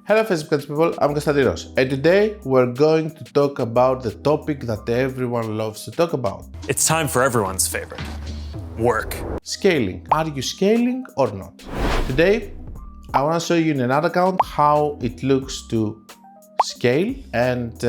Hello Facebook people, I'm ROAS, and today we're going to talk about the topic that everyone loves to talk about. It's time for everyone's favorite, work. Scaling. Are you scaling or not? Today, I want to show you in another account how it looks to scale and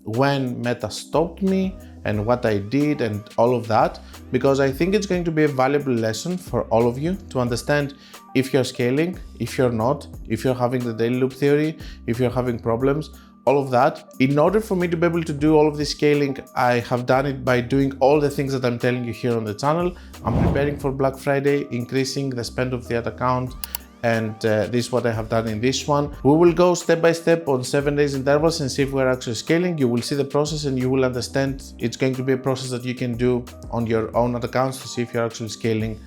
when Meta stopped me and what I did and all of that, because I think it's going to be a valuable lesson for all of you to understand if you're scaling, if you're not, if you're having the daily loop theory, if you're having problems, all of that. In order for me to be able to do all of this scaling, I have done it by doing all the things that I'm telling you here on the channel. I'm preparing for Black Friday, increasing the spend of the ad account, and this is what I have done in this one. We will go step by step on 7 days intervals and see if we're actually scaling. You will see the process and you will understand it's going to be a process that you can do on your own ad accounts to see if you're actually scaling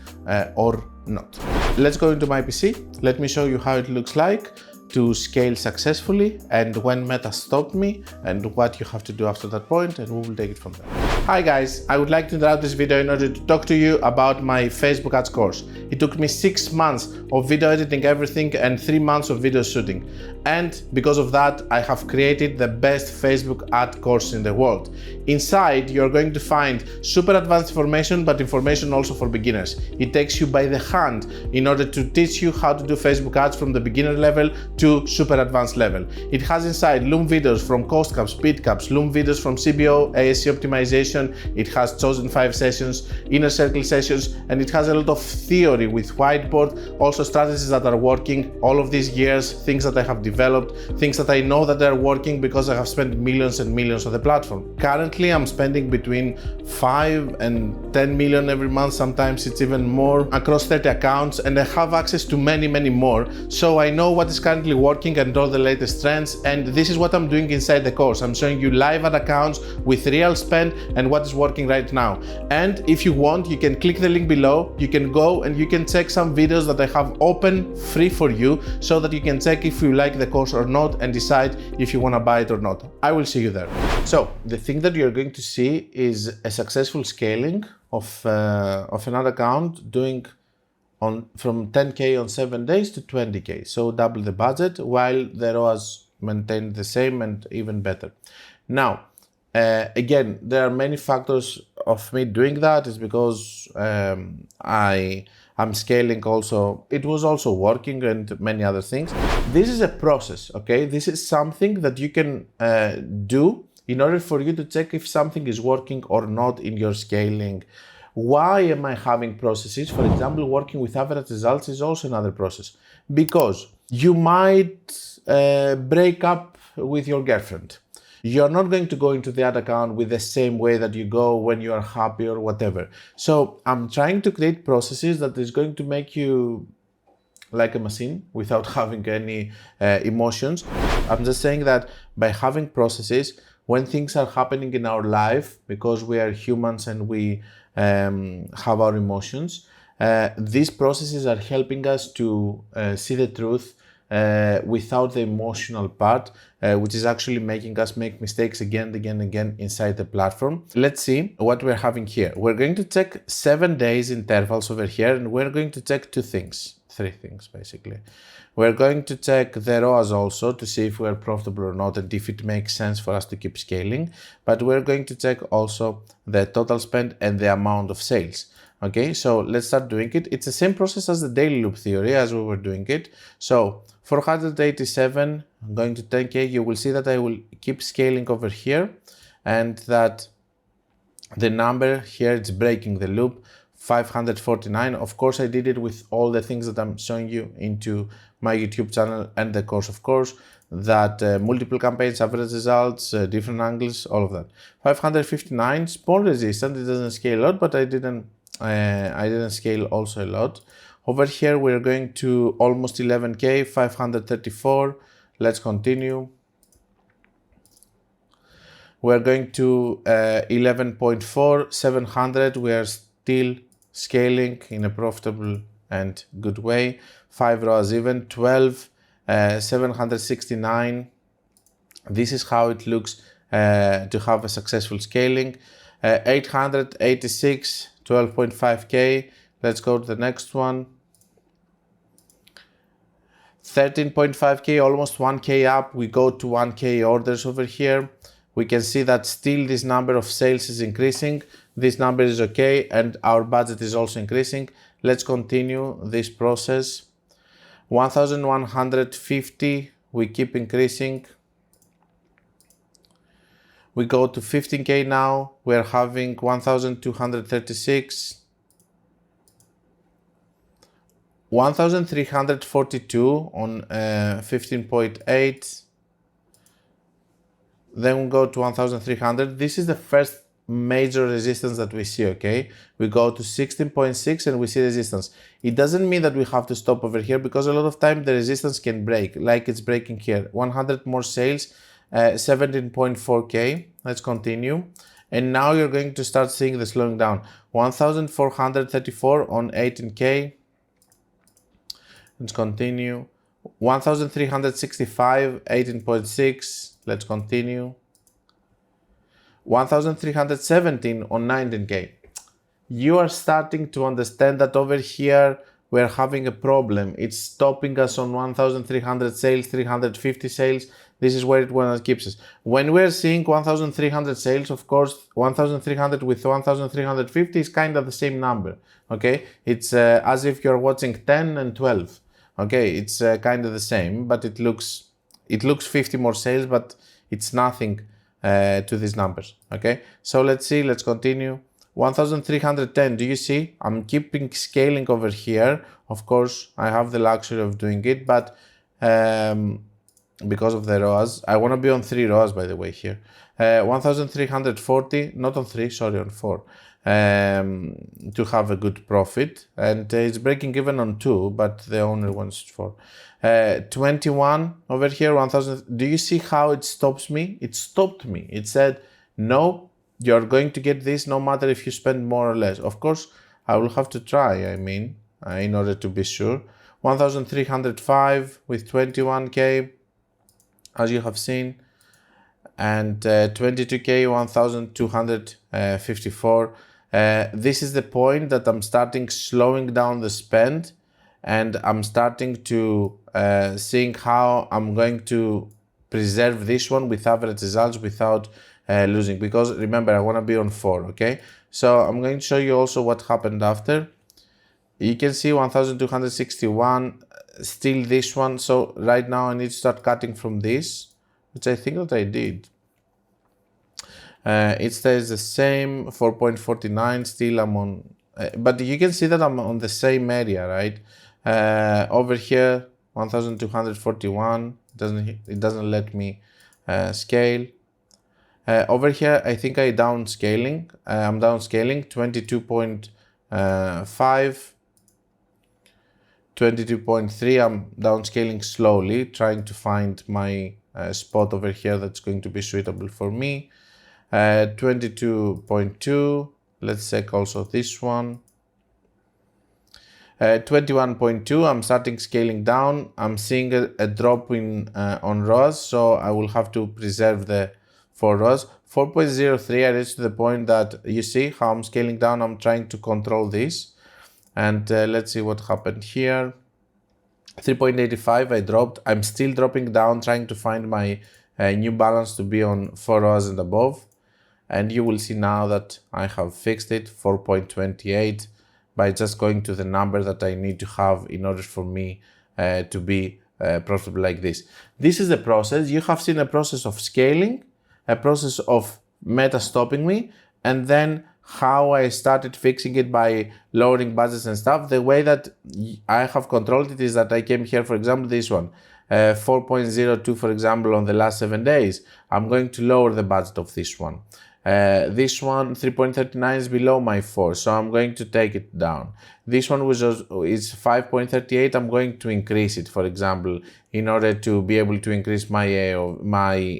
or not. Let's go into my PC. Let me show you how it looks like to scale successfully and when Meta stopped me and what you have to do after that point, and we will take it from there. Hi guys, I would like to interrupt this video in order to talk to you about my Facebook ads course. It took me 6 months of video editing everything and 3 months of video shooting. And because of that, I have created the best Facebook ad course in the world. Inside, you're going to find super advanced information, but information also for beginners. It takes you by the hand in order to teach you how to do Facebook ads from the beginner level to super advanced level. It has inside Loom videos from cost caps, speed caps, Loom videos from CBO, ASC optimization. It has chosen 5 sessions, inner circle sessions, and it has a lot of theory with whiteboard, also strategies that are working all of these years, things that I have developed, things that I know that are working because I have spent millions and millions on the platform. Currently, I'm spending between 5 and 10 million every month, sometimes it's even more, across 30 accounts, and I have access to many more. So I know what is currently working and all the latest trends, and this is what I'm doing inside the course. I'm showing you live ad accounts with real spend and what is working right now. And if you want, you can click the link below, you can go and you can check some videos that I have open free for you so that you can check if you like the course or not and decide if you want to buy it or not. I will see you there. So the thing that you're going to see is a successful scaling of another account doing from 10K on 7 days to 20K. So double the budget while the ROAS maintained the same and even better. Now, again, there are many factors of me doing that. It's because I'm scaling also. It was also working and many other things. This is a process, okay? This is something that you can do in order for you to check if something is working or not in your scaling. Why am I having processes? For example, working with average results is also another process, because you might break up with your girlfriend. You're not going to go into the ad account with the same way that you go when you are happy or whatever. So I'm trying to create processes that is going to make you like a machine without having any emotions. I'm just saying that by having processes, when things are happening in our life, because we are humans and we have our emotions, these processes are helping us to see the truth without the emotional part, which is actually making us make mistakes again and again inside the platform. Let's see what we're having here. We're going to check 7 days intervals over here, and we're going to check 3 things basically. We're going to check the ROAS also to see if we're profitable or not and if it makes sense for us to keep scaling. But we're going to check also the total spend and the amount of sales. Okay, so let's start doing it. It's the same process as the daily loop theory as we were doing it. So 487 going to 10K, you will see that I will keep scaling over here and that the number here, it's breaking the loop. 549. Of course, I did it with all the things that I'm showing you into my YouTube channel and the course, of course, that multiple campaigns, average results, different angles, all of that. 559, small resistance, it doesn't scale a lot, but I didn't scale also a lot. Over here, we're going to almost 11K, 534. Let's continue. We're going to 11.4, 700. We are still scaling in a profitable and good way. 5 ROAS even, 12, 769. This is how it looks to have a successful scaling. 886, 12.5K. Let's go to the next one. 13.5k, almost 1k up. We go to 1k orders over here. We can see that still this number of sales is increasing. This number is okay, and our budget is also increasing. Let's continue this process. 1150, we keep increasing. We go to 15k now. We're having 1236. 1342 on 15.8. Then we go to 1300. This is the first major resistance that we see, okay? We go to 16.6 and we see resistance. It doesn't mean that we have to stop over here, because a lot of time the resistance can break, like it's breaking here. 100 more sales, 17.4k. Let's continue. And now you're going to start seeing the slowing down. 1434 on 18k. Let's continue. 1365, 18.6. Let's continue. 1317 on 19k. You are starting to understand that over here we're having a problem. It's stopping us on 1300 sales, 350 sales. This is where it keeps us. When we're seeing 1300 sales, of course, 1300 with 1350 is kind of the same number. Okay, it's as if you're watching 10 and 12. Okay, it's kind of the same, but it looks 50 more sales, but it's nothing to these numbers. Okay, so let's see, let's continue. 1310, do you see? I'm keeping scaling over here. Of course, I have the luxury of doing it, but because of the ROAS, I want to be on 3 ROAS, by the way, here. 1340, not on 3, sorry, on 4, to have a good profit. And it's breaking even on 2, but the owner wants 4. 21 over here, 1000. Do you see how it stops me? It stopped me. It said, no, you're going to get this no matter if you spend more or less. Of course, I will have to try, in order to be sure. 1305 with 21k, as you have seen, and 22k, 1254. This is the point that I'm starting slowing down the spend, and I'm starting to seeing how I'm going to preserve this one with average results without losing, because remember, I want to be on 4, okay? So I'm going to show you also what happened after. You can see 1261, still this one. So right now I need to start cutting from this, which I think that I did. It stays the same, 4.49, still I'm on, but you can see that I'm on the same area, right? Over here, 1241, it doesn't let me scale. Over here, I think I'm downscaling 22.5, 22.3, I'm downscaling slowly, trying to find my spot over here that's going to be suitable for me. 22.2, let's check also this one. 21.2, I'm starting scaling down. I'm seeing a drop in on ROAS, so I will have to preserve the 4 ROAS. 4.03, I reached to the point that you see how I'm scaling down. I'm trying to control this, and let's see what happened here. 3.85, I dropped. I'm still dropping down, trying to find my new balance to be on 4 ROAS and above. And you will see now that I have fixed it, 4.28, by just going to the number that I need to have in order for me to be profitable like this. This is the process. You have seen a process of scaling, a process of meta stopping me, and then how I started fixing it by lowering budgets and stuff. The way that I have controlled it is that I came here, for example, this one, 4.02, for example, on the last 7 days. I'm going to lower the budget of this one. This one, 3.39, is below my 4, so I'm going to take it down. This one is 5.38, I'm going to increase it, for example, in order to be able to increase my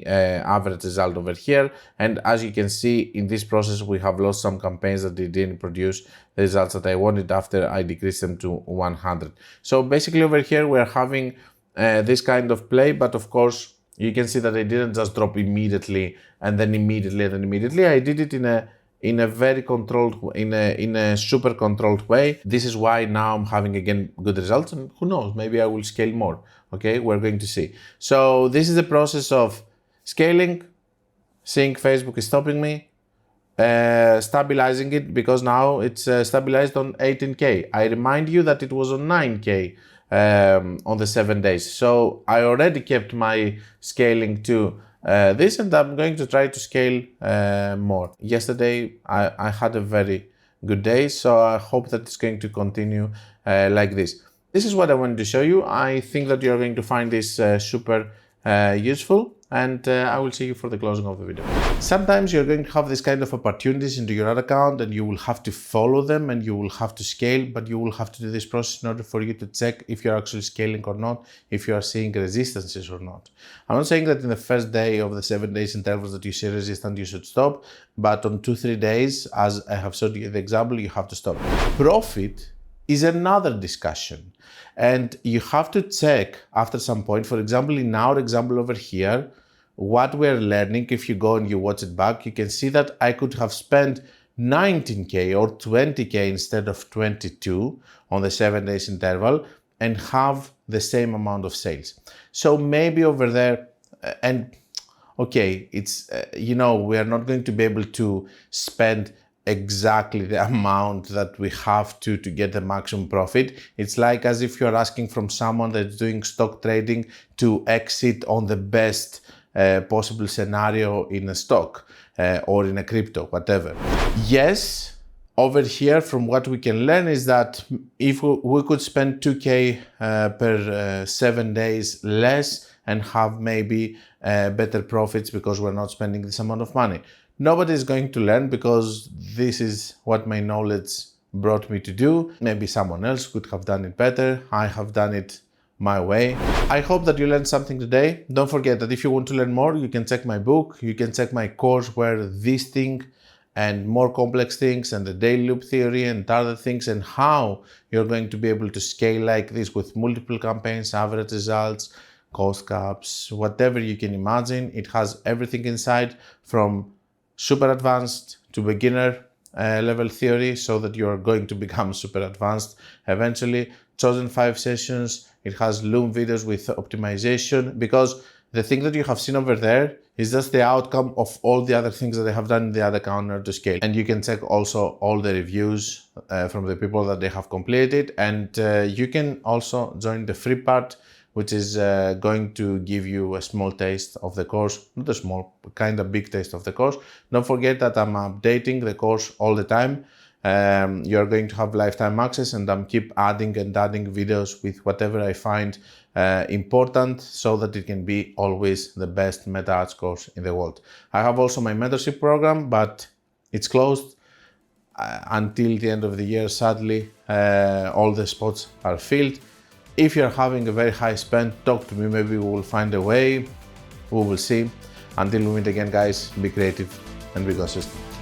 average result over here. And as you can see, in this process, we have lost some campaigns that didn't produce the results that I wanted after I decreased them to 100. So basically over here, we're having this kind of play, but of course, you can see that I didn't just drop immediately and then immediately. I did it in in a very controlled, in a super controlled way. This is why now I'm having again good results, and who knows, maybe I will scale more. Okay, we're going to see. So this is the process of scaling, seeing Facebook is stopping me, stabilizing it, because now it's stabilized on 18K. I remind you that it was on 9K on the 7 days. So I already kept my scaling to this, and I'm going to try to scale more. Yesterday I had a very good day, so I hope that it's going to continue like this. This is what I wanted to show you. I think that you're going to find this super useful, and I will see you for the closing of the video. Sometimes you're going to have this kind of opportunities into your ad account, and you will have to follow them and you will have to scale, but you will have to do this process in order for you to check if you're actually scaling or not, if you are seeing resistances or not. I'm not saying that in the first day of the 7 days intervals that you see resistance, you should stop, but on 2-3 days, as I have showed you the example, you have to stop. Profit is another discussion, and you have to check after some point. For example, in our example over here, what we're learning, if you go and you watch it back, you can see that I could have spent 19K or 20K instead of 22 on the 7 days interval and have the same amount of sales. So maybe over there, and okay, it's, you know, we are not going to be able to spend exactly the amount that we have to get the maximum profit. It's like as if you're asking from someone that's doing stock trading to exit on the best possible scenario in a stock or in a crypto, whatever. Yes, over here from what we can learn is that if we could spend 2K per 7 days less and have maybe better profits because we're not spending this amount of money. Nobody is going to learn because this is what my knowledge brought me to do. Maybe someone else could have done it better. I have done it my way. I hope that you learned something today. Don't forget that if you want to learn more, you can check my book, you can check my course where this thing and more complex things and the daily loop theory and other things and how you're going to be able to scale like this with multiple campaigns, average results, cost caps, whatever you can imagine. It has everything inside from super advanced to beginner level theory, so that you're going to become super advanced eventually. Chosen 5 sessions. It has Loom videos with optimization, because the thing that you have seen over there is just the outcome of all the other things that I have done in the ad account in order to scale. And you can check also all the reviews from the people that they have completed. And you can also join the free part, which is going to give you a small taste of the course, not a small, kind of big taste of the course. Don't forget that I'm updating the course all the time. You're going to have lifetime access, and I'm keep adding and adding videos with whatever I find important, so that it can be always the best meta ads course in the world. I have also my mentorship program, but it's closed until the end of the year. Sadly, all the spots are filled. If you're having a very high spend, talk to me. Maybe we will find a way. We will see. Until we meet again, guys, be creative and be consistent.